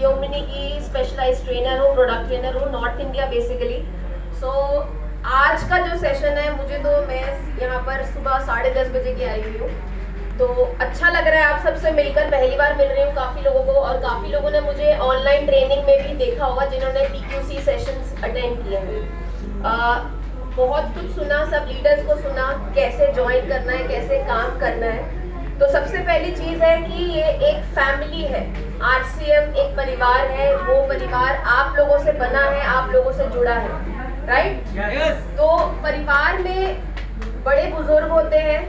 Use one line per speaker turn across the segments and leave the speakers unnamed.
लियोमिनी की specialised trainer हूँ, product trainer हूँ, नॉर्थ इंडिया बेसिकली। सो आज का जो सेशन है, मैं यहाँ पर सुबह 10:30 बजे की आई हुई हूँ, तो अच्छा लग रहा है आप सबसे मिलकर। पहली बार मिल रही हूँ काफ़ी लोगों को, और काफ़ी लोगों ने मुझे ऑनलाइन ट्रेनिंग में भी देखा होगा जिन्होंने PQC सेशंस अटेंड किए हैं। बहुत कुछ सुना, सब लीडर्स को सुना, कैसे ज्वाइन करना है, कैसे काम करना है। तो सबसे पहली चीज़ है कि ये एक फैमिली है, RCM एक परिवार है, वो परिवार आप लोगों से बना है, आप लोगों से जुड़ा है, राइट? तो परिवार में बड़े बुजुर्ग होते हैं,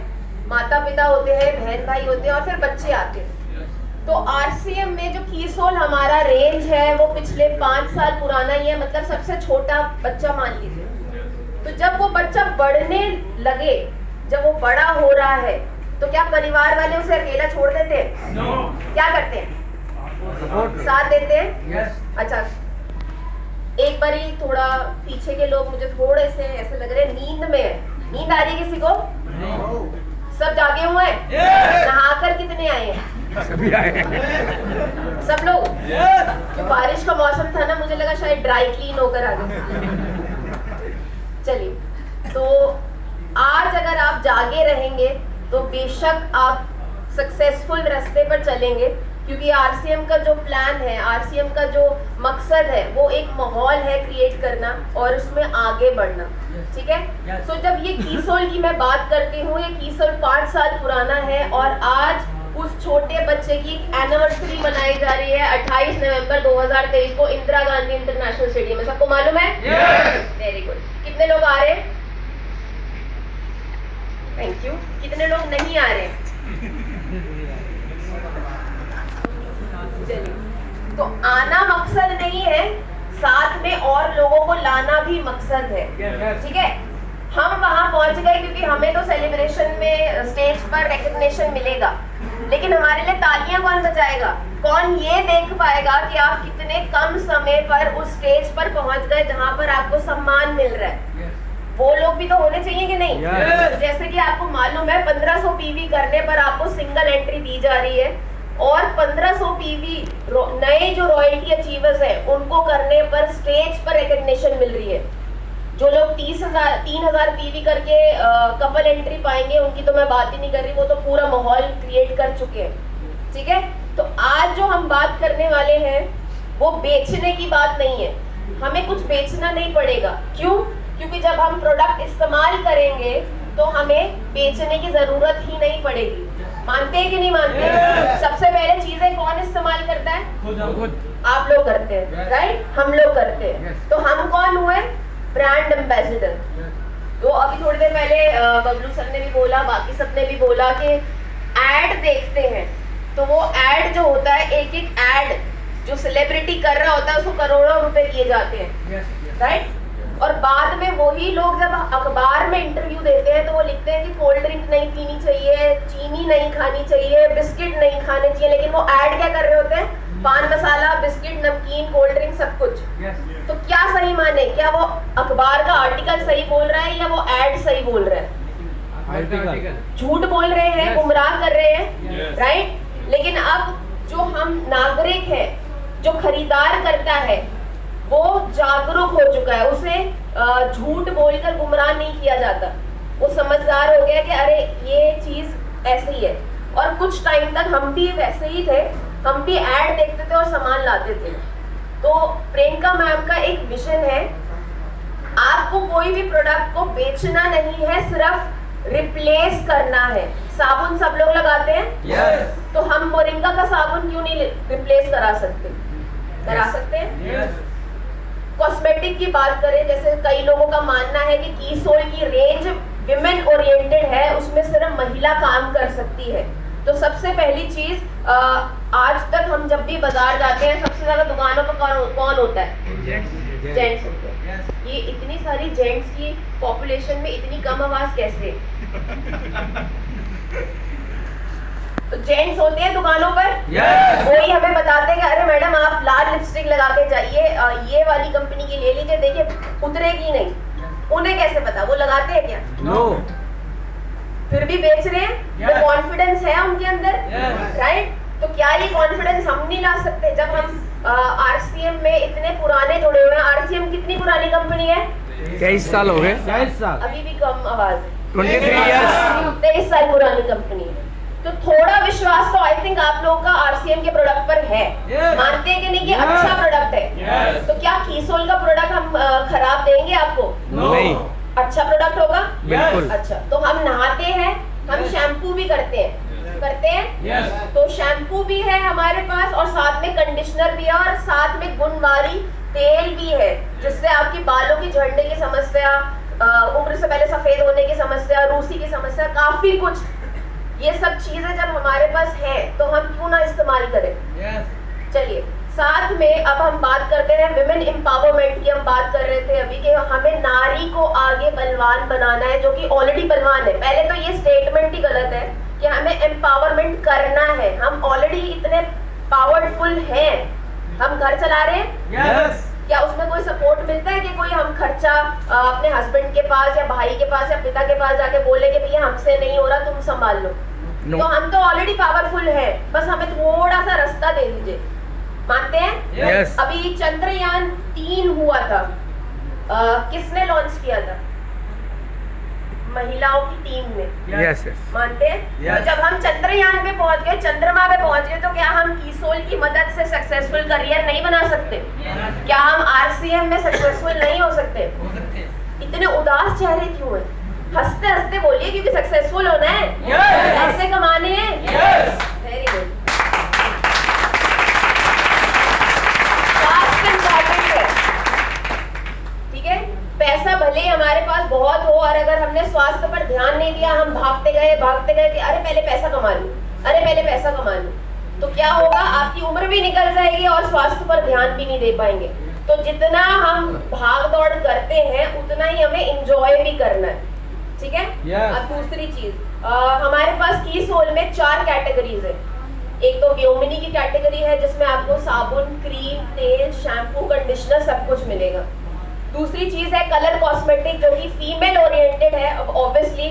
माता पिता होते हैं, बहन भाई होते हैं, और फिर बच्चे आते हैं। तो RCM में जो कीसोल हमारा रेंज है वो पिछले 5 साल पुराना ही है, मतलब सबसे छोटा बच्चा मान लीजिए। तो जब वो बच्चा बढ़ने लगे, जब वो बड़ा हो रहा है, तो क्या परिवार वाले उसे अकेला छोड़ देते हैं? No. क्या करते हैं? साथ देते हैं? Yes. अच्छा, एक बारी थोड़ा पीछे के लोग मुझे थोड़े से ऐसे लग रहे हैं नींद में है। नींद आ रही है किसी को? No. सब जागे हुए हैं? Yes. नहाकर कितने आए हैं? सभी आए हैं। सब लोग? Yes. जो बारिश का मौसम था ना, मुझे लगा शायद ड्राई क्लीन होकर आ गए। चलिए, तो आज अगर आप जागे रहेंगे तो बेशक आप सक्सेसफुल रास्ते पर चलेंगे, क्योंकि RCM का जो प्लान है, RCM का जो मकसद है, वो एक माहौल है क्रिएट करना और उसमें आगे बढ़ना, ठीक है? सो जब ये कीसोल की मैं बात करती हूँ, ये कीसोल 5 साल पुराना है, और आज उस छोटे बच्चे की एक एनिवर्सरी मनाई जा रही है 28 नवंबर 2023 को इंदिरा गांधी इंटरनेशनल स्टेडियम में। सबको मालूम है? Very good. कितने लोग आ रहे हैं? Thank you. कितने लोग नहीं आ रहे? चलिए, तो आना मकसद नहीं है, साथ में और लोगों को लाना भी मकसद है, ठीक है? हम वहां पहुंच गए क्योंकि हमें तो सेलिब्रेशन में स्टेज पर रिकॉग्निशन मिलेगा, लेकिन हमारे लिए तालियां कौन बजाएगा? कौन ये देख पाएगा कि आप कितने कम समय पर उस स्टेज पर पहुंच गए जहां पर आपको सम्मान मिल रहा है? वो लोग भी तो होने चाहिए कि नहीं? जैसे कि आपको मालूम है 1500 PV करने पर आपको सिंगल एंट्री दी जा रही है, और 1500 PV नए जो रॉयल्टी अचीवर्स हैं उनको करने पर स्टेज पर रिकॉग्निशन मिल रही है। जो लोग 3000 PV करके कपल एंट्री पाएंगे, उनकी तो मैं बात ही नहीं कर रही, वो तो पूरा माहौल क्रिएट कर चुके हैं, ठीक है? तो आज जो हम बात करने वाले हैं वो बेचने की बात नहीं है, हमें कुछ बेचना नहीं पड़ेगा। क्यों? क्योंकि जब हम प्रोडक्ट इस्तेमाल करेंगे तो हमें बेचने की जरूरत ही नहीं पड़ेगी। मानते हैं कि नहीं मानते? सबसे पहले चीजें कौन इस्तेमाल करता है? खुद। आप लोग करते हैं, राइट? हम लोग करते हैं। तो हम कौन हुए? Brand ambassador. तो अभी थोड़ी देर पहले बबलू सर ने भी बोला, बाकी सब ने भी बोला कि एड देखते हैं, तो वो एड जो होता है, एक एक एड जो सेलिब्रिटी कर रहा होता है उसको करोड़ों रुपए दिए जाते हैं, राइट? और बाद में वही लोग जब अखबार में इंटरव्यू देते हैं तो वो लिखते हैं कि कोल्ड ड्रिंक नहीं पीनी चाहिए, चीनी नहीं खानी चाहिए, बिस्किट नहीं खाने चाहिए, लेकिन वो ऐड क्या कर रहे होते हैं? पान मसाला, बिस्किट, नमकीन, कोल्ड ड्रिंक, सब कुछ। तो क्या सही माने? क्या वो अखबार का आर्टिकल सही बोल रहा है या वो ऐड सही बोल रहा है? झूठ बोल रहे हैं, गुमराह कर रहे हैं, राइट? लेकिन अब जो हम नागरिक है, जो खरीदार करता है, वो जागरूक हो चुका है, उसे झूठ बोलकर गुमराह नहीं किया जाता। वो समझदार हो गया कि अरे ये चीज ऐसी है। और कुछ टाइम तक हम भी वैसे ही थे, हम भी ऐड देखते थे और सामान लाते थे। तो प्रियंका मैम का एक विजन है, आपको कोई भी प्रोडक्ट को बेचना नहीं है, सिर्फ रिप्लेस करना है। साबुन सब लोग लगाते हैं, तो हम मोरिंगा का साबुन क्यों नहीं रिप्लेस करा सकते? करा सकते हैं। कॉस्मेटिक की बात करें, जैसे कई लोगों का मानना है कि कीसोल की रेंज विमेन ओरिएंटेड है, उसमें सिर्फ महिला काम कर सकती है। तो सबसे पहली चीज, आज तक हम जब भी बाजार जाते हैं, सबसे ज्यादा दुकानों पर कौन होता है? जेंट्स होते हैं। ये इतनी सारी जेंट्स की पॉपुलेशन में इतनी कम आवाज कैसे? तो जेंट्स होते हैं दुकानों पर, वही हमें बताते हैं कि अरे मैडम आप लाल लिपस्टिक लगा के जाइए, ये वाली कंपनी की ले लीजिए, देखिए उतरेगी नहीं। उन्हें कैसे पता? वो लगाते हैं क्या? नो। फिर भी बेच रहे हैं। तो कॉन्फिडेंस है उनके अंदर, राइट? तो क्या ये कॉन्फिडेंस हम नहीं ला सकते? जब हम आरसीएम में इतने पुराने जुड़े हुए हैं। आरसीएम कितनी पुरानी कंपनी है?
23 साल हो गए।
23 साल।
अभी भी कम आवाज।
23 इयर्स।
23 साल पुरानी कंपनी है। तो थोड़ा विश्वास तो आई थिंक आप लोग का आरसीएम के प्रोडक्ट पर है। मानते हैं कि नहीं कि अच्छा प्रोडक्ट है? तो क्या कीसोल का प्रोडक्ट हम खराब देंगे आपको?
नहीं।
अच्छा प्रोडक्ट होगा?
बिल्कुल।
अच्छा, तो हम नहाते हैं, हम शैम्पू भी करते हैं, तो शैम्पू भी है हमारे पास और साथ में कंडीशनर भी है और साथ में गुणवारी तेल भी है, जिससे आपकी बालों की झड़ने की समस्या, उम्र से पहले सफेद होने की समस्या, रूसी की समस्या, काफी कुछ, ये सब चीजें जब हमारे पास है तो हम क्यों ना इस्तेमाल करें। चलिए, साथ में अब हम बात करते हैं विमेन एम्पावरमेंट की। हम बात कर रहे थे अभी कि हमें नारी को आगे बलवान बनाना है, जो कि ऑलरेडी बलवान है। पहले तो ये स्टेटमेंट ही गलत है कि हमें एम्पावरमेंट करना है। हम ऑलरेडी इतने पावरफुल हैं, हम घर चला रहे हैं। क्या उसमें कोई सपोर्ट मिलता है कि कोई हम खर्चा अपने हस्बैंड के पास या भाई के पास या पिता के पास जाके बोले कि भैया हमसे नहीं हो रहा, तुम संभाल लो? तो हम तो ऑलरेडी पावरफुल हैं, बस हमें थोड़ा सा रास्ता दे दीजिए। मानते हैं? अभी चंद्रयान 3 हुआ था, किसने लॉन्च किया था? महिलाओं की टीम ने। मानते हैं? तो जब हम चंद्रयान पे पहुंच गए, चंद्रमा पे पहुंच गए, तो क्या हम कीसोल की मदद से सक्सेसफुल करियर नहीं बना सकते? क्या हम आरसीएम में सक्सेसफुल नहीं हो सकते? इतने उदास चेहरे क्यों हैं? हंसते हंसते बोलिए, क्योंकि सक्सेसफुल होना है, पैसे कमाने हैं। Very good. ठीक है, पैसा भले ही हमारे पास बहुत हो और अगर हमने स्वास्थ्य पर ध्यान नहीं दिया, हम भागते गए कि अरे पहले पैसा कमा लूं, अरे पहले पैसा कमा लूं, तो क्या होगा? आपकी उम्र भी निकल जाएगी और स्वास्थ्य पर ध्यान भी नहीं दे पाएंगे। तो जितना हम भाग दौड़ करते हैं उतना ही हमें एंजॉय भी करना है। ठीक है? अब दूसरी चीज, हमारे पास कीसोल में 4 कैटेगरीज है। एक तो व्योमिनी की कैटेगरी है, जिसमें आपको साबुन, क्रीम, तेल, शैम्पू, कंडीशनर सब कुछ मिलेगा। दूसरी चीज है कलर कॉस्मेटिक, जो कि फीमेल ओरिएंटेड है। अब obviously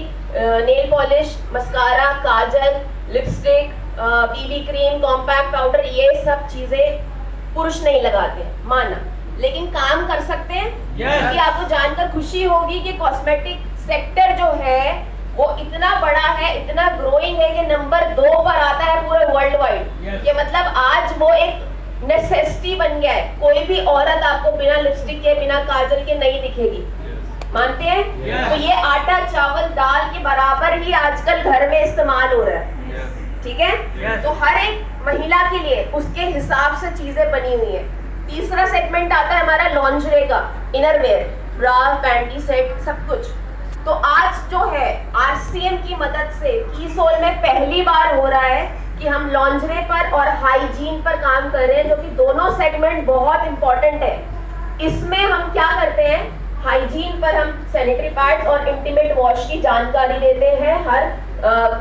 nail polish, mascara, kajal, lipstick, BB cream, compact powder, ये सब चीजें पुरुष नहीं लगाते हैं, माना, लेकिन काम कर सकते हैं। क्योंकि आपको जानकर खुशी होगी कि कॉस्मेटिक सेक्टर जो है वो इतना बड़ा है, इतना ग्रोइंग है कि नंबर 2 पर आता है पूरे वर्ल्ड वाइड। ये मतलब आज वो एक नेसेसिटी बन गया है। कोई भी औरत आपको बिना लिपस्टिक के, बिना काजल के नहीं दिखेगी। मानते हैं? तो ये आटा, चावल, दाल के बराबर ही आजकल घर में इस्तेमाल हो रहा है। ठीक है? तो हर एक महिला के लिए उसके हिसाब से चीजें बनी हुई है। तीसरा सेगमेंट आता है हमारा लॉन्जरे का, इनरवेयर, ब्रा, पैंटी सेट, सब कुछ। तो आज जो है आरसीएम की मदद से कीसोल में पहली बार हो रहा है कि हम लॉन्जरे पर और हाइजीन पर काम कर रहे हैं, जो कि दोनों सेगमेंट बहुत इंपॉर्टेंट है। इसमें हम क्या करते हैं? हाइजीन पर हम सैनिटरी पैड्स और इंटीमेट वॉश की जानकारी देते हैं हर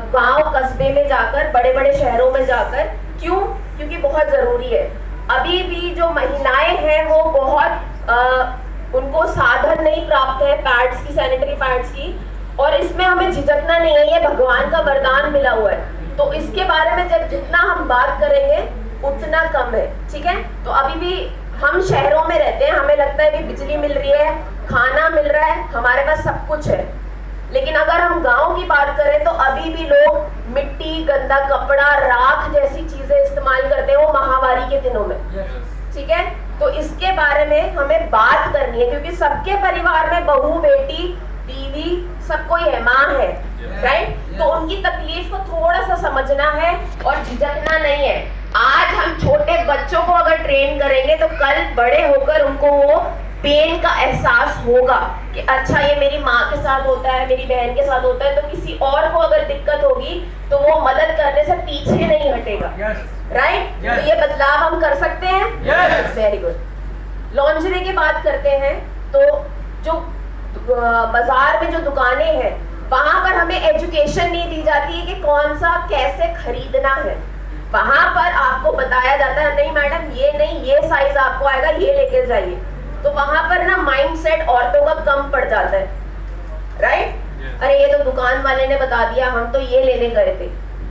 गांव कस्बे में जाकर, बड़े बड़े शहरों में जाकर। क्यों? क्योंकि बहुत जरूरी है। अभी भी जो महिलाएं हैं वो बहुत उनको साधन नहीं प्राप्त है पैड्स की, सैनिटरी पैड्स की, और इसमें हमें झिझकना नहीं है, ये भगवान का वरदान मिला हुआ है। तो इसके बारे में जब जितना हम बात करेंगे उतना कम है। ठीक है? तो अभी भी हम शहरों में रहते हैं, हमें लगता है कि बिजली मिल रही है, खाना मिल रहा है, हमारे पास सब कुछ है। लेकिन अगर हम गांव की बात करें तो अभी भी लोग मिट्टी, गंदा कपड़ा, राख जैसी चीजें इस्तेमाल करते हैं, वो महामारी के दिनों में। ठीक है? तो इसके बारे में हमें बात करनी है, क्योंकि सबके परिवार में बहू, बेटी, बीवी, सब कोई है, माँ है, राइट? तो उनकी तकलीफ को थोड़ा सा समझना है और झिझकना नहीं है। आज हम छोटे बच्चों को अगर ट्रेन करेंगे तो कल बड़े होकर उनको वो पेन का एहसास होगा कि अच्छा ये मेरी माँ के साथ होता है, मेरी बहन के साथ होता है, तो किसी और को अगर दिक्कत होगी तो वो मदद करने से पीछे नहीं हटेगा। राइट? तो ये बदलाव हम कर सकते हैं। Very good. लॉन्जरी की बात करते हैं तो जो बाजार में जो दुकानें हैं वहां पर हमें एजुकेशन नहीं दी जाती है कि कौन सा कैसे खरीदना है। वहां पर आपको बताया जाता है नहीं मैडम ये नहीं, ये साइज आपको आएगा, ये लेके जाइए। तो वहां पर ना माइंडसेट औरतों का कम पड़ जाता है, राइट? अरे ये तो दुकान वाले ने बता दिया, हम तो ये लेने गए थे।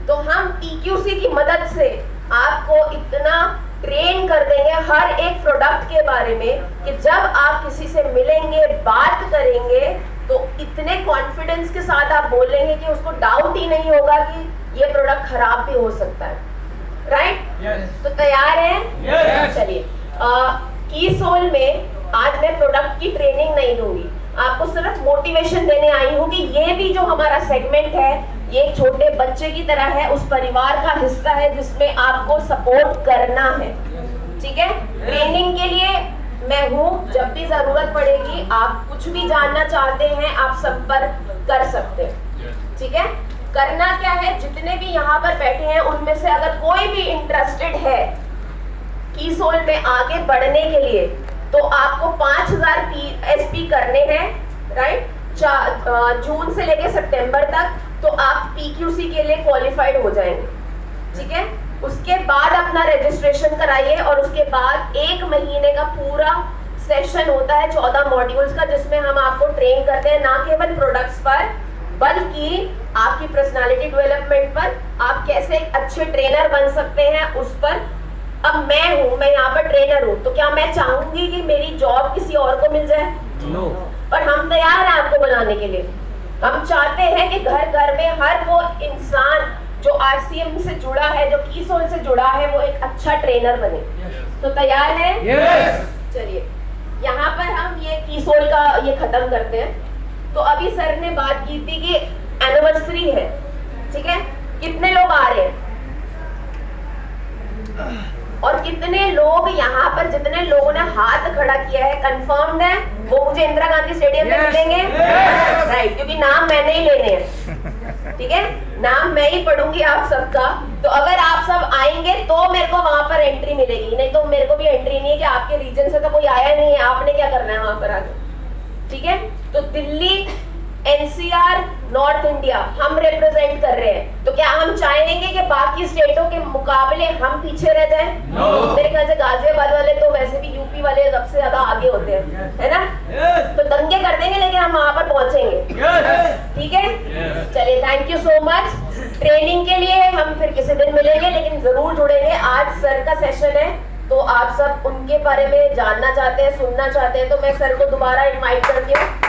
तो हम टीक्यूसी की मदद से आपको इतना ट्रेन कर देंगे हर एक प्रोडक्ट के बारे में कि जब आप किसी से मिलेंगे, बात करेंगे तो इतने कॉन्फिडेंस के साथ आप बोलेंगे कि उसको डाउट ही नहीं होगा कि ये प्रोडक्ट खराब भी हो सकता है। राइट? तो तैयार हैं? चलिए, कीसोल में आज मैं प्रोडक्ट की ट्रेनिंग नहीं दूंगी, आपको सिर्फ मोटिवेशन देने आई हूँ कि ये भी जो हमारा सेगमेंट है ये एक छोटे बच्चे की तरह है, उस परिवार का हिस्सा है जिसमें आपको सपोर्ट करना है। ठीक है? ट्रेनिंग के लिए मैं हूँ, जब भी जरूरत पड़ेगी, आप कुछ भी जानना चाहते हैं आप संपर्क कर सकते हैं। ठीक है? करना क्या है, जितने भी यहाँ पर बैठे हैं उनमें से अगर कोई भी इंटरेस्टेड है कीसोल में आगे बढ़ने के लिए तो आपको 5000 PSP करने हैं। राइट? जून से लेके सितंबर तक तो आप PQC के लिए क्वालिफाइड हो जाएंगे। ठीक है? उसके बाद अपना रजिस्ट्रेशन कराइए और उसके बाद 1 महीने का पूरा सेशन होता है 14 मॉड्यूल्स का, जिसमें हम आपको ट्रेन करते हैं ना केवल प्रोडक्ट्स पर बल्कि आपकी पर्सनालिटी डेवलपमेंट पर, आप कैसे एक अच्छे ट्रेनर बन सकते हैं उस पर। अब मैं यहाँ पर ट्रेनर हूँ, तो क्या मैं चाहूंगी कि मेरी जॉब किसी और को मिल जाए?
नो।
और हम तैयार हैं आपको बनाने के लिए। हम चाहते हैं कि घर घर में हर वो इंसान जो RCM से जुड़ा है, जो कीसोल से जुड़ा है, वो एक अच्छा ट्रेनर बने। तो तैयार है? चलिए, यहाँ पर हम ये कीसोल का ये खत्म करते हैं। तो अभी सर ने बात की थी कि एनिवर्सरी है। ठीक है? कितने लोग आ रहे हैं और कितने लोग यहाँ पर, जितने लोगों ने हाथ खड़ा किया है, कंफर्म्ड है वो मुझे इंदिरा गांधी स्टेडियम में मिलेंगे? राइट, क्योंकि नाम मैंने ही लेने हैं। ठीक है? नाम मैं ही पढ़ूंगी आप सबका। तो अगर आप सब आएंगे तो मेरे को वहां पर एंट्री मिलेगी, नहीं तो मेरे को भी एंट्री नहीं है कि आपके रीजन से तो कोई आया नहीं है, आपने क्या करना है वहां पर आके। ठीक है? तो दिल्ली, NCR, नॉर्थ इंडिया हम रिप्रेजेंट कर रहे हैं। तो क्या हम चाहेंगे कि बाकी स्टेटों के मुकाबले हम पीछे रह जाएं? मेरे ख्याल से गाजियाबाद वाले तो वैसे भी यूपी वाले सबसे ज्यादा आगे होते हैं, है ना? तो दंगे कर देंगे लेकिन हम वहां पर पहुंचेंगे। ठीक है? चलिए, thank you so much. Training के लिए हम फिर किसी दिन मिलेंगे, लेकिन जरूर जुड़ेंगे। आज सर का सेशन है तो आप सब उनके बारे में जानना चाहते हैं, सुनना चाहते हैं, तो मैं सर को दोबारा इनवाइट करती हूँ।